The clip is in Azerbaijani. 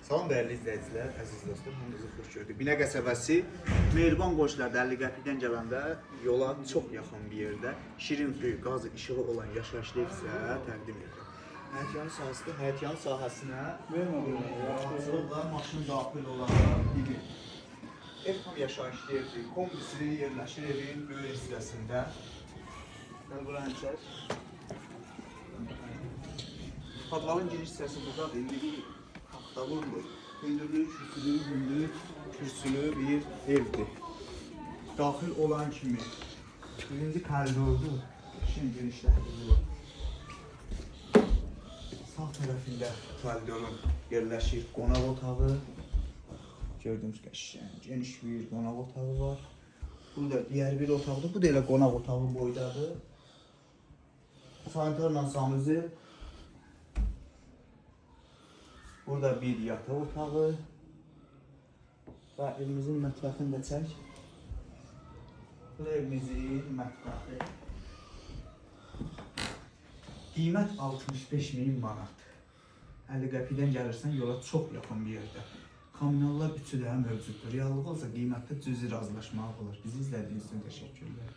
Salam dəyərli izləyicilər, əziz dostlar, hamınızı xoş gördük. Binə qəsəbəsi Mehriban Qoçlar 50 qəpikdən gələndə yola çox yaxın bir yerdə şirin suyu, qazı, işığı olan yaşayış ev sizə təqdim edir. Həyətyanı sahəsində həyətyanı sahəsinə açıqlar, maşın daxil olan bir ev tam yaşayış evdir. Kombisi yerləşir evin böyük hissəsində. Buranı çək. Podvalın giriş hissəsi buradadır. İndi bir taxtalındır. Hündürlüyü, kürsülü bir evdir. Daxil olan kimi birinci koridordur. Şimdi genişlətdirilir. Sağ tərəfində koridorun yerləşir qonaq otağı. Gördüyünüz qəşəng, geniş bir qonaq otağı var. Burada diğer bir otaqdır. Bu da elə qonaq otağı boydadır. Sanitarla sanuzel. Burada bir yataq otağı və evimizin mətbəxini də çək. Bu da evimizin mətbəxi. Qiymət 65.000 manat. 50 qəpikdən gəlirsən yola çox yaxın bir yerdə. Kommunallar üçü də mövcuddur. Reallığı olsa qiymətdə cüzi razılaşmaq olur. Bizi izlədiyiniz üçün təşəkkürlər.